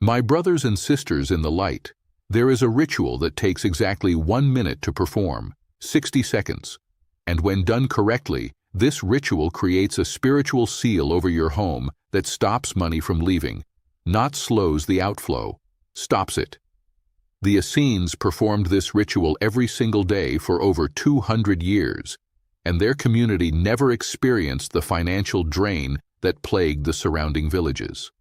My brothers and sisters in the light, there is a ritual that takes exactly 1 minute to perform, 60 seconds. And when done correctly, this ritual creates a spiritual seal over your home that stops money from leaving, not slows the outflow, stops it. The Essenes performed this ritual every single day for over 200 years, and their community never experienced the financial drain that plagued the surrounding villages.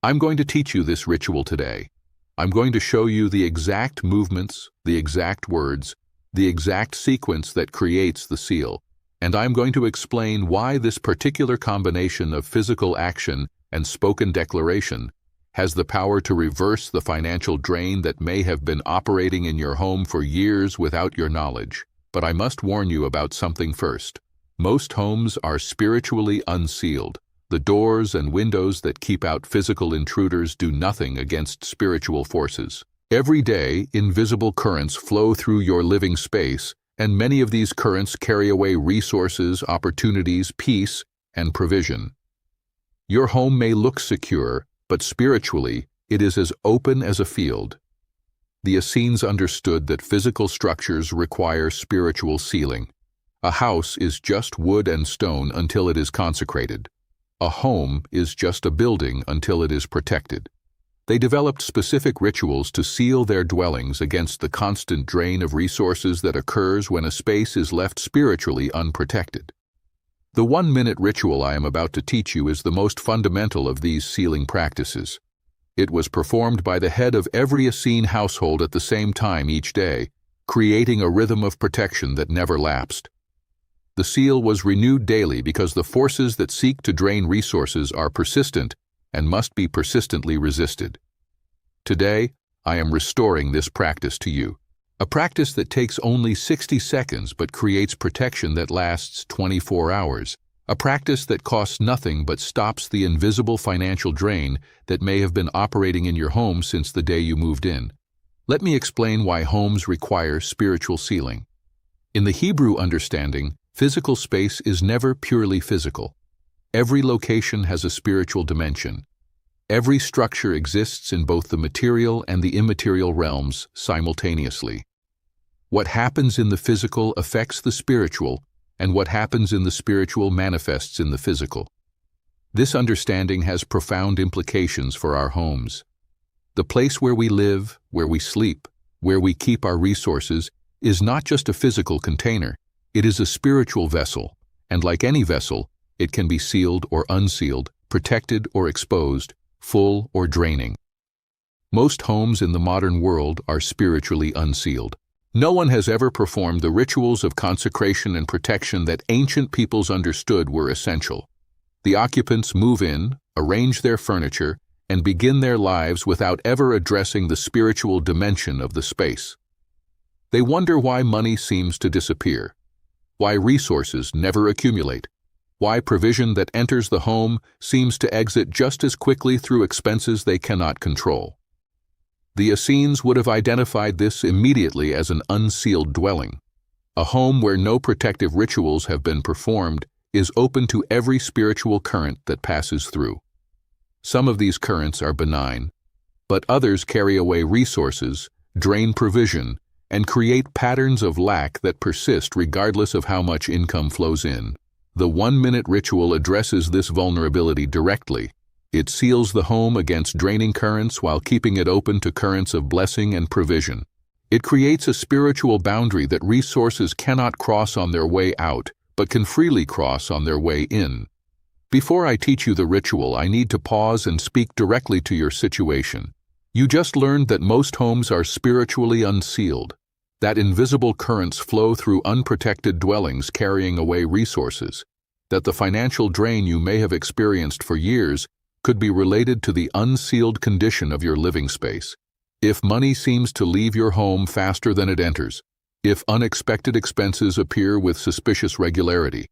I'm going to teach you this ritual today. I'm going to show you the exact movements, the exact words, the exact sequence that creates the seal, and I'm going to explain why this particular combination of physical action and spoken declaration has the power to reverse the financial drain that may have been operating in your home for years without your knowledge. But I must warn you about something first. Most homes are spiritually unsealed. The doors and windows that keep out physical intruders do nothing against spiritual forces. Every day, invisible currents flow through your living space, and many of these currents carry away resources, opportunities, peace, and provision. Your home may look secure, but spiritually, it is as open as a field. The Essenes understood that physical structures require spiritual sealing. A house is just wood and stone until it is consecrated. A home is just a building until it is protected. They developed specific rituals to seal their dwellings against the constant drain of resources that occurs when a space is left spiritually unprotected. The 1-minute ritual I am about to teach you is the most fundamental of these sealing practices. It was performed by the head of every Essene household at the same time each day, creating a rhythm of protection that never lapsed. The seal was renewed daily because the forces that seek to drain resources are persistent and must be persistently resisted. Today, I am restoring this practice to you. A practice that takes only 60 seconds but creates protection that lasts 24 hours. A practice that costs nothing but stops the invisible financial drain that may have been operating in your home since the day you moved in. Let me explain why homes require spiritual sealing. In the Hebrew understanding, physical space is never purely physical. Every location has a spiritual dimension. Every structure exists in both the material and the immaterial realms simultaneously. What happens in the physical affects the spiritual, and what happens in the spiritual manifests in the physical. This understanding has profound implications for our homes. The place where we live, where we sleep, where we keep our resources, is not just a physical container. It is a spiritual vessel, and like any vessel, it can be sealed or unsealed, protected or exposed, full or draining. Most homes in the modern world are spiritually unsealed. No one has ever performed the rituals of consecration and protection that ancient peoples understood were essential. The occupants move in, arrange their furniture, and begin their lives without ever addressing the spiritual dimension of the space. They wonder why money seems to disappear, why resources never accumulate, why provision that enters the home seems to exit just as quickly through expenses they cannot control. The Essenes would have identified this immediately as an unsealed dwelling. A home where no protective rituals have been performed is open to every spiritual current that passes through. Some of these currents are benign, but others carry away resources, drain provision, and create patterns of lack that persist regardless of how much income flows in. The 1-minute ritual addresses this vulnerability directly. It seals the home against draining currents while keeping it open to currents of blessing and provision. It creates a spiritual boundary that resources cannot cross on their way out, but can freely cross on their way in. Before I teach you the ritual, I need to pause and speak directly to your situation. You just learned that most homes are spiritually unsealed, that invisible currents flow through unprotected dwellings carrying away resources, that the financial drain you may have experienced for years could be related to the unsealed condition of your living space. If money seems to leave your home faster than it enters, if unexpected expenses appear with suspicious regularity,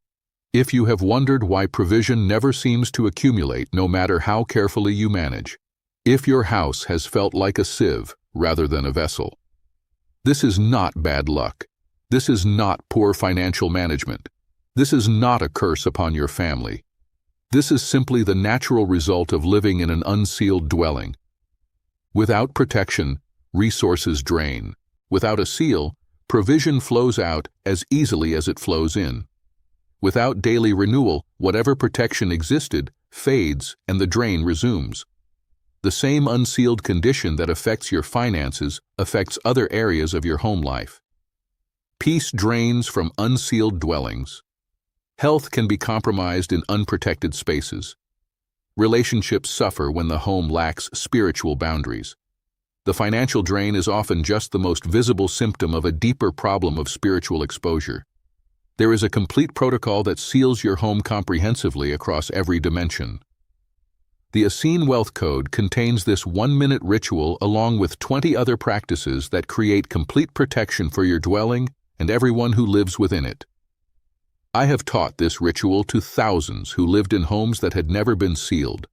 if you have wondered why provision never seems to accumulate no matter how carefully you manage, if your house has felt like a sieve rather than a vessel. This is not bad luck. This is not poor financial management. This is not a curse upon your family. This is simply the natural result of living in an unsealed dwelling, Without protection, resources drain. Without a seal, provision flows out as easily as it flows in. Without daily renewal, whatever protection existed fades and the drain resumes. The same unsealed condition that affects your finances affects other areas of your home life. Peace drains from unsealed dwellings. Health can be compromised in unprotected spaces. Relationships suffer when the home lacks spiritual boundaries. The financial drain is often just the most visible symptom of a deeper problem of spiritual exposure. There is a complete protocol that seals your home comprehensively across every dimension. The Essene Wealth Code contains this 1-minute ritual along with 20 other practices that create complete protection for your dwelling and everyone who lives within it. I have taught this ritual to thousands who lived in homes that had never been sealed.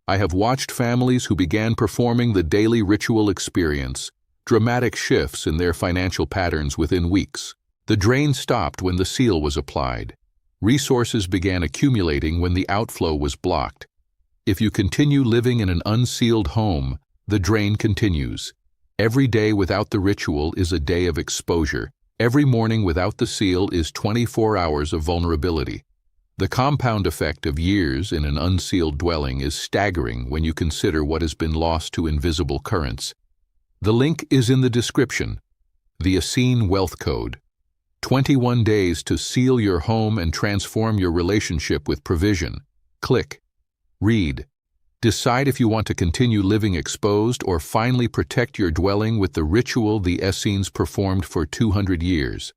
I have watched families who began performing the daily ritual experience dramatic shifts in their financial patterns within weeks. The drain stopped when the seal was applied. Resources began accumulating when the outflow was blocked. If you continue living in an unsealed home, the drain continues. Every day without the ritual is a day of exposure. Every morning without the seal is 24 hours of vulnerability. The compound effect of years in an unsealed dwelling is staggering when you consider what has been lost to invisible currents. The link is in the description. The Essene Wealth Code. 21 days to seal your home and transform your relationship with provision. Click. Read. Decide if you want to continue living exposed or finally protect your dwelling with the ritual the Essenes performed for 200 years.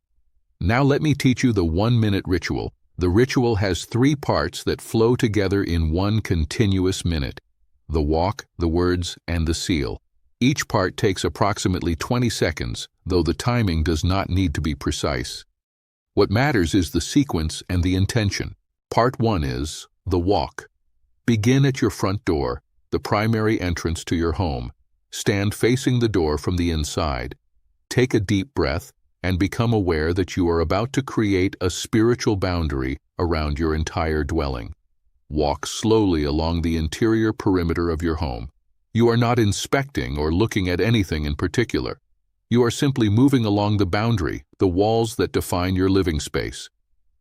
Now let me teach you the 1-minute ritual. The ritual has 3 parts that flow together in one continuous minute: the walk, the words, and the seal. Each part takes approximately 20 seconds, though the timing does not need to be precise. What matters is the sequence and the intention. Part 1 is the walk. Begin at your front door, the primary entrance to your home. Stand facing the door from the inside. Take a deep breath and become aware that you are about to create a spiritual boundary around your entire dwelling. Walk slowly along the interior perimeter of your home. You are not inspecting or looking at anything in particular. You are simply moving along the boundary, the walls that define your living space.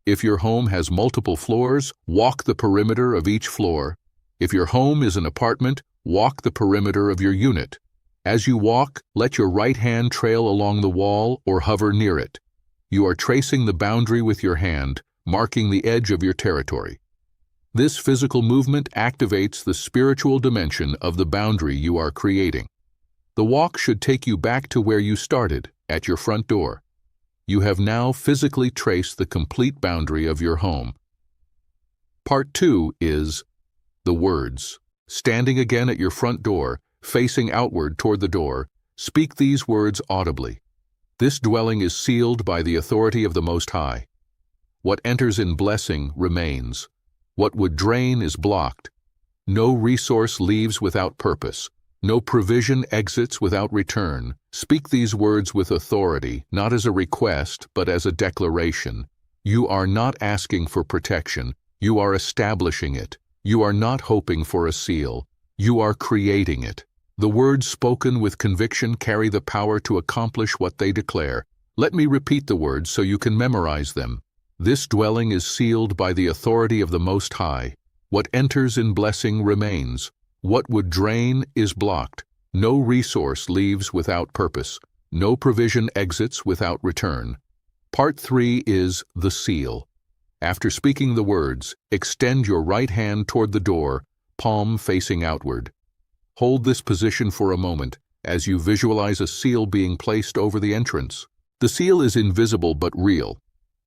If your home has multiple floors, walk the perimeter of each floor. If your home is an apartment, walk the perimeter of your unit. As you walk, let your right hand trail along the wall or hover near it. You are tracing the boundary with your hand, marking the edge of your territory. This physical movement activates the spiritual dimension of the boundary you are creating. The walk should take you back to where you started, at your front door. You have now physically traced the complete boundary of your home. Part 2 is the words. Standing again at your front door, facing outward toward the door, speak these words audibly. This dwelling is sealed by the authority of the Most High. What enters in blessing remains. What would drain is blocked. No resource leaves without purpose. No provision exits without return. Speak these words with authority, not as a request, but as a declaration. You are not asking for protection. You are establishing it. You are not hoping for a seal. You are creating it. The words spoken with conviction carry the power to accomplish what they declare. Let me repeat the words so you can memorize them. This dwelling is sealed by the authority of the Most High. What enters in blessing remains. What would drain is blocked. No resource leaves without purpose. No provision exits without return. Part 3 is the seal. After speaking the words, extend your right hand toward the door, palm facing outward. Hold this position for a moment as you visualize a seal being placed over the entrance. The seal is invisible but real.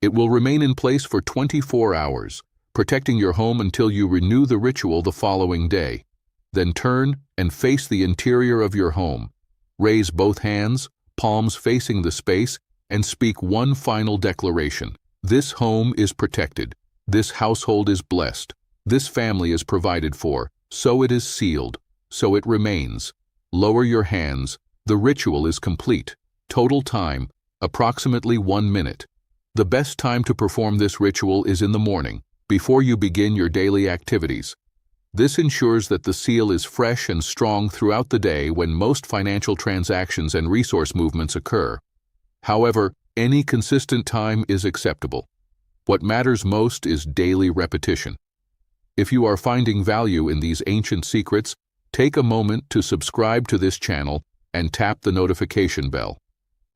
It will remain in place for 24 hours, protecting your home until you renew the ritual the following day. Then turn and face the interior of your home. Raise both hands, palms facing the space, and speak one final declaration. This home is protected. This household is blessed. This family is provided for. So it is sealed. So it remains. Lower your hands. The ritual is complete. Total time, approximately 1 minute. The best time to perform this ritual is in the morning, before you begin your daily activities. This ensures that the seal is fresh and strong throughout the day when most financial transactions and resource movements occur. However, any consistent time is acceptable. What matters most is daily repetition. If you are finding value in these ancient secrets, take a moment to subscribe to this channel and tap the notification bell.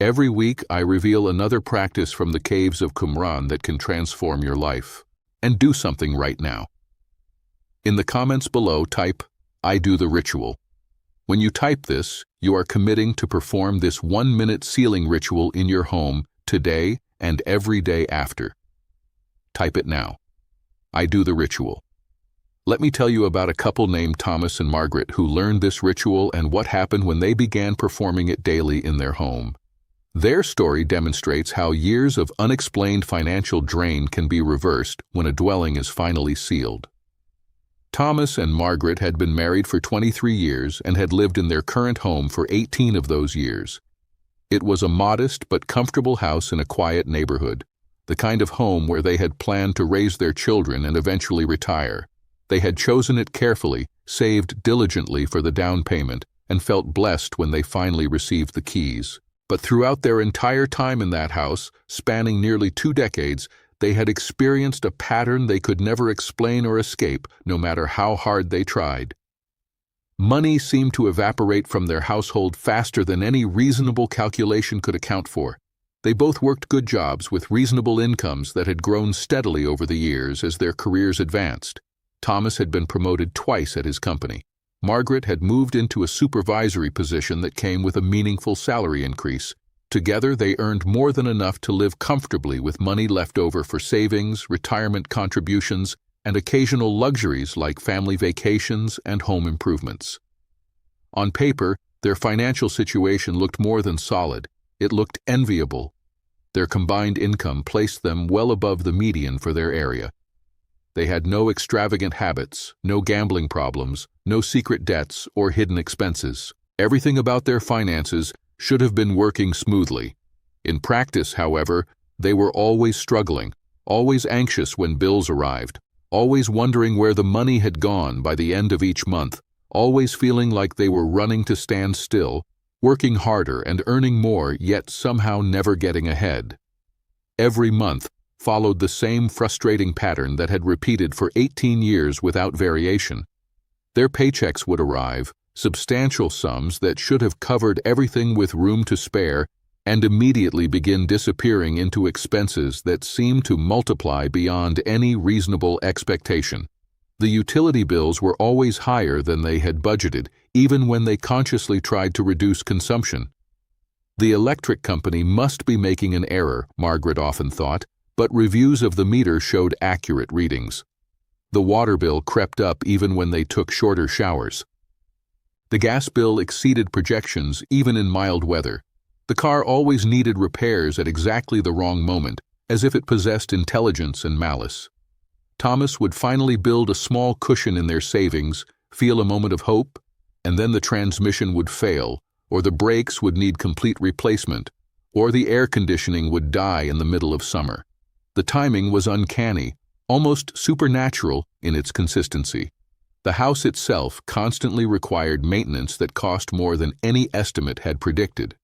Every week, I reveal another practice from the caves of Qumran that can transform your life. And do something right now. In the comments below, type, "I do the ritual." When you type this, you are committing to perform this 1-minute sealing ritual in your home today and every day after. Type it now. I do the ritual. Let me tell you about a couple named Thomas and Margaret who learned this ritual and what happened when they began performing it daily in their home. Their story demonstrates how years of unexplained financial drain can be reversed when a dwelling is finally sealed. Thomas and Margaret had been married for 23 years and had lived in their current home for 18 of those years. It was a modest but comfortable house in a quiet neighborhood, the kind of home where they had planned to raise their children and eventually retire. They had chosen it carefully, saved diligently for the down payment, and felt blessed when they finally received the keys. But throughout their entire time in that house, spanning nearly 2 decades, they had experienced a pattern they could never explain or escape, no matter how hard they tried. Money seemed to evaporate from their household faster than any reasonable calculation could account for. They both worked good jobs with reasonable incomes that had grown steadily over the years as their careers advanced. Thomas had been promoted twice at his company. Margaret had moved into a supervisory position that came with a meaningful salary increase. Together, they earned more than enough to live comfortably with money left over for savings, retirement contributions, and occasional luxuries like family vacations and home improvements. On paper, their financial situation looked more than solid. It looked enviable. Their combined income placed them well above the median for their area. They had no extravagant habits, no gambling problems, no secret debts or hidden expenses. Everything about their finances should have been working smoothly. In practice, however, they were always struggling, always anxious when bills arrived, always wondering where the money had gone by the end of each month, always feeling like they were running to stand still, working harder and earning more, yet somehow never getting ahead. Every month followed the same frustrating pattern that had repeated for 18 years without variation. Their paychecks would arrive, substantial sums that should have covered everything with room to spare, and immediately begin disappearing into expenses that seemed to multiply beyond any reasonable expectation. The utility bills were always higher than they had budgeted, even when they consciously tried to reduce consumption. The electric company must be making an error, Margaret often thought, but reviews of the meter showed accurate readings. The water bill crept up even when they took shorter showers. The gas bill exceeded projections even in mild weather. The car always needed repairs at exactly the wrong moment, as if it possessed intelligence and malice. Thomas would finally build a small cushion in their savings, feel a moment of hope, and then the transmission would fail, or the brakes would need complete replacement, or the air conditioning would die in the middle of summer. The timing was uncanny, almost supernatural in its consistency. The house itself constantly required maintenance that cost more than any estimate had predicted.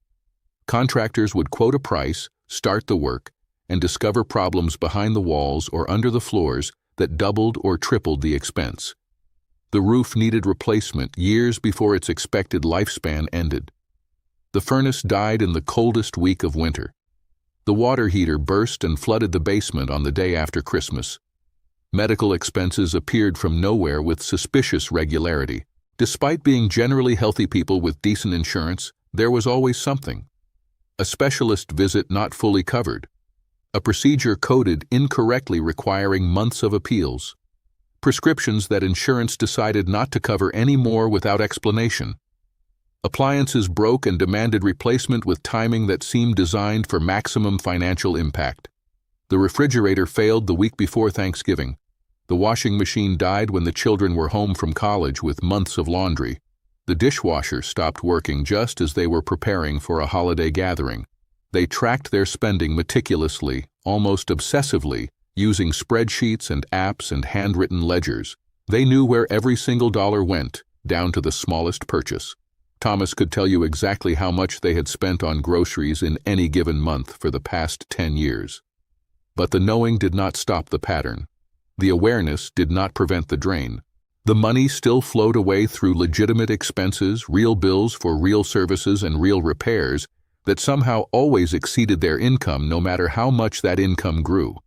Contractors would quote a price, start the work, and discover problems behind the walls or under the floors that doubled or tripled the expense. The roof needed replacement years before its expected lifespan ended. The furnace died in the coldest week of winter. The water heater burst and flooded the basement on the day after Christmas. Medical expenses appeared from nowhere with suspicious regularity. Despite being generally healthy people with decent insurance, there was always something. A specialist visit not fully covered. A procedure coded incorrectly requiring months of appeals. Prescriptions that insurance decided not to cover any more without explanation. Appliances broke and demanded replacement with timing that seemed designed for maximum financial impact. The refrigerator failed the week before Thanksgiving. The washing machine died when the children were home from college with months of laundry. The dishwasher stopped working just as they were preparing for a holiday gathering. They tracked their spending meticulously, almost obsessively, using spreadsheets and apps and handwritten ledgers. They knew where every single dollar went, down to the smallest purchase. Thomas could tell you exactly how much they had spent on groceries in any given month for the past 10 years. But the knowing did not stop the pattern. The awareness did not prevent the drain. The money still flowed away through legitimate expenses, real bills for real services and real repairs that somehow always exceeded their income no matter how much that income grew.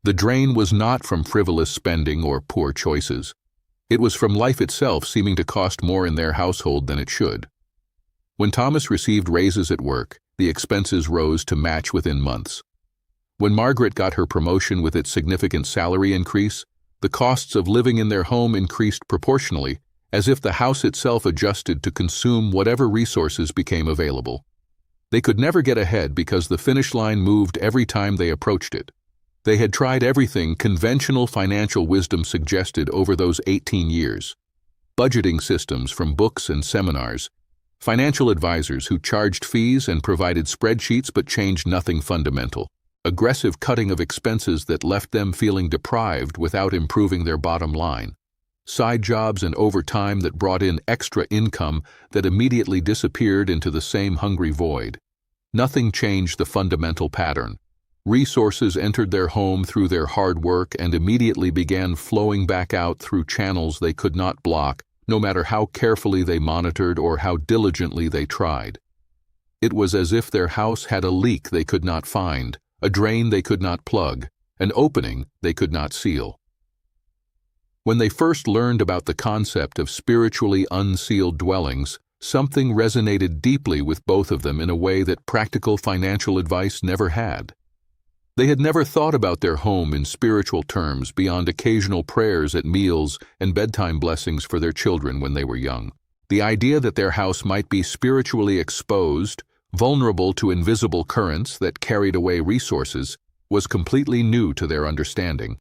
The drain was not from frivolous spending or poor choices. It was from life itself seeming to cost more in their household than it should. When Thomas received raises at work, the expenses rose to match within months. When Margaret got her promotion with its significant salary increase, the costs of living in their home increased proportionally, as if the house itself adjusted to consume whatever resources became available. They could never get ahead because the finish line moved every time they approached it. They had tried everything conventional financial wisdom suggested over those 18 years. Budgeting systems from books and seminars, financial advisors who charged fees and provided spreadsheets but changed nothing fundamental, aggressive cutting of expenses that left them feeling deprived without improving their bottom line, side jobs and overtime that brought in extra income that immediately disappeared into the same hungry void. Nothing changed the fundamental pattern. Resources entered their home through their hard work and immediately began flowing back out through channels they could not block, no matter how carefully they monitored or how diligently they tried. It was as if their house had a leak they could not find, a drain they could not plug, an opening they could not seal. When they first learned about the concept of spiritually unsealed dwellings, something resonated deeply with both of them in a way that practical financial advice never had. They had never thought about their home in spiritual terms beyond occasional prayers at meals and bedtime blessings for their children when they were young. The idea that their house might be spiritually exposed, vulnerable to invisible currents that carried away resources, was completely new to their understanding.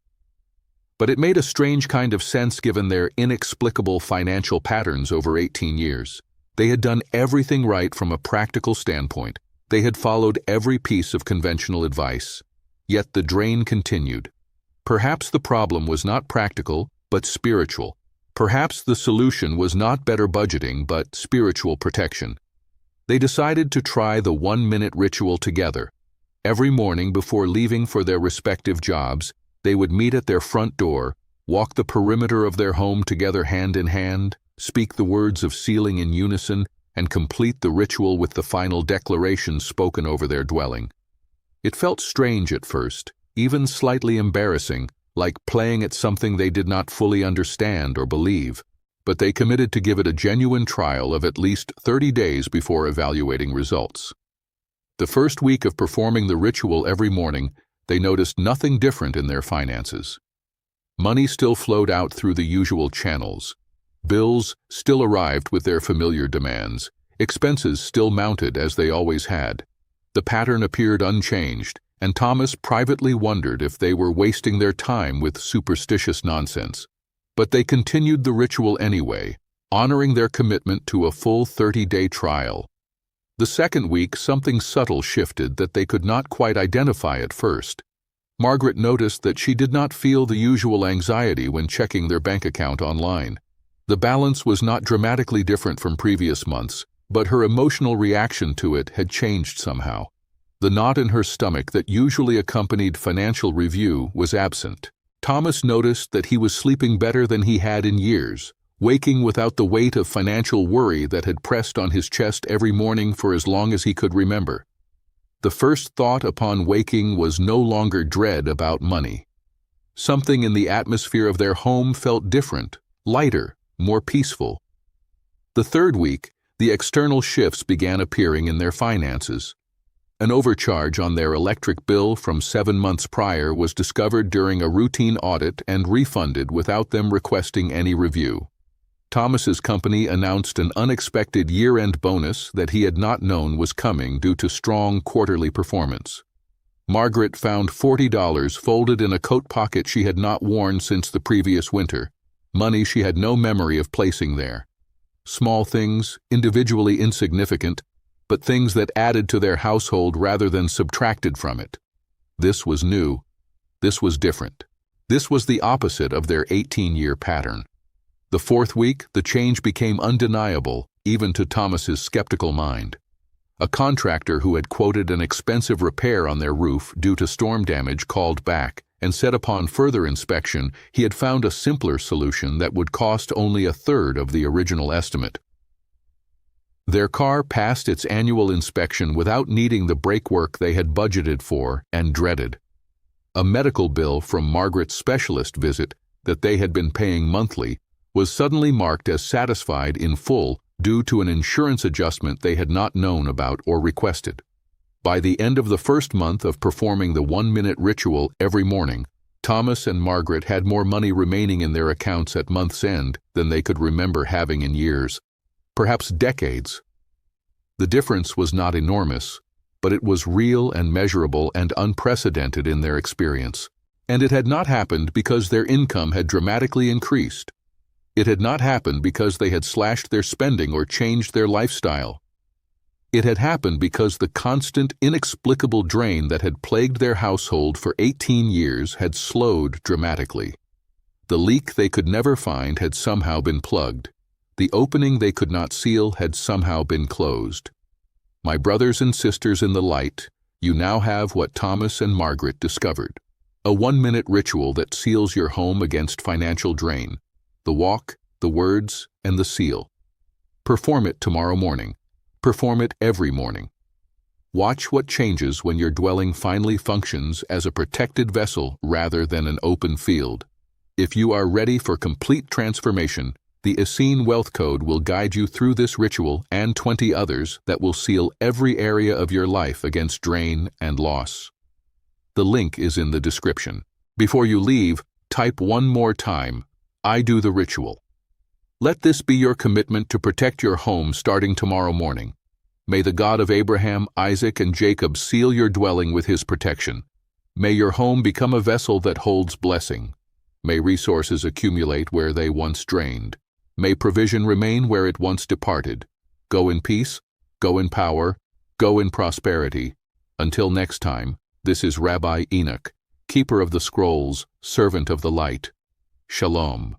But it made a strange kind of sense given their inexplicable financial patterns over 18 years. They had done everything right from a practical standpoint. They had followed every piece of conventional advice. Yet the drain continued. Perhaps the problem was not practical, but spiritual. Perhaps the solution was not better budgeting, but spiritual protection. They decided to try the 1-minute ritual together. Every morning before leaving for their respective jobs, they would meet at their front door, walk the perimeter of their home together hand in hand, speak the words of sealing in unison, and complete the ritual with the final declaration spoken over their dwelling. It felt strange at first, even slightly embarrassing, like playing at something they did not fully understand or believe, but they committed to give it a genuine trial of at least 30 days before evaluating results. The first week of performing the ritual every morning, they noticed nothing different in their finances. Money still flowed out through the usual channels. Bills still arrived with their familiar demands. Expenses still mounted as they always had. The pattern appeared unchanged, and Thomas privately wondered if they were wasting their time with superstitious nonsense. But they continued the ritual anyway, honoring their commitment to a full 30-day trial. The second week, something subtle shifted that they could not quite identify at first. Margaret noticed that she did not feel the usual anxiety when checking their bank account online. The balance was not dramatically different from previous months, but her emotional reaction to it had changed somehow. The knot in her stomach that usually accompanied financial review was absent. Thomas noticed that he was sleeping better than he had in years, waking without the weight of financial worry that had pressed on his chest every morning for as long as he could remember. The first thought upon waking was no longer dread about money. Something in the atmosphere of their home felt different, lighter, more peaceful. The third week, the external shifts began appearing in their finances. An overcharge on their electric bill from 7 months prior was discovered during a routine audit and refunded without them requesting any review. Thomas's company announced an unexpected year-end bonus that he had not known was coming due to strong quarterly performance. Margaret found $40 folded in a coat pocket she had not worn since the previous winter, money she had no memory of placing there. Small things, individually insignificant, but things that added to their household rather than subtracted from it. This was new. This was different. This was the opposite of their 18-year pattern. The fourth week, the change became undeniable, even to Thomas's skeptical mind. A contractor who had quoted an expensive repair on their roof due to storm damage called back and said upon further inspection he had found a simpler solution that would cost only a third of the original estimate. Their car passed its annual inspection without needing the brake work they had budgeted for and dreaded. A medical bill from Margaret's specialist visit that they had been paying monthly was suddenly marked as satisfied in full due to an insurance adjustment they had not known about or requested. By the end of the first month of performing the 1-minute ritual every morning, Thomas and Margaret had more money remaining in their accounts at month's end than they could remember having in years, perhaps decades. The difference was not enormous, but it was real and measurable and unprecedented in their experience. And it had not happened because their income had dramatically increased. It had not happened because they had slashed their spending or changed their lifestyle. It had happened because the constant, inexplicable drain that had plagued their household for 18 years had slowed dramatically. The leak they could never find had somehow been plugged. The opening they could not seal had somehow been closed. My brothers and sisters in the light, you now have what Thomas and Margaret discovered. A 1-minute ritual that seals your home against financial drain. The walk, the words, and the seal. Perform it tomorrow morning. Perform it every morning. Watch what changes when your dwelling finally functions as a protected vessel rather than an open field. If you are ready for complete transformation, the Essene Wealth Code will guide you through this ritual and 20 others that will seal every area of your life against drain and loss. The link is in the description. Before you leave, type one more time, I do the ritual. Let this be your commitment to protect your home starting tomorrow morning. May the God of Abraham, Isaac, and Jacob seal your dwelling with his protection. May your home become a vessel that holds blessing. May resources accumulate where they once drained. May provision remain where it once departed. Go in peace, go in power, go in prosperity. Until next time, this is Rabbi Enoch, keeper of the scrolls, servant of the light. Shalom.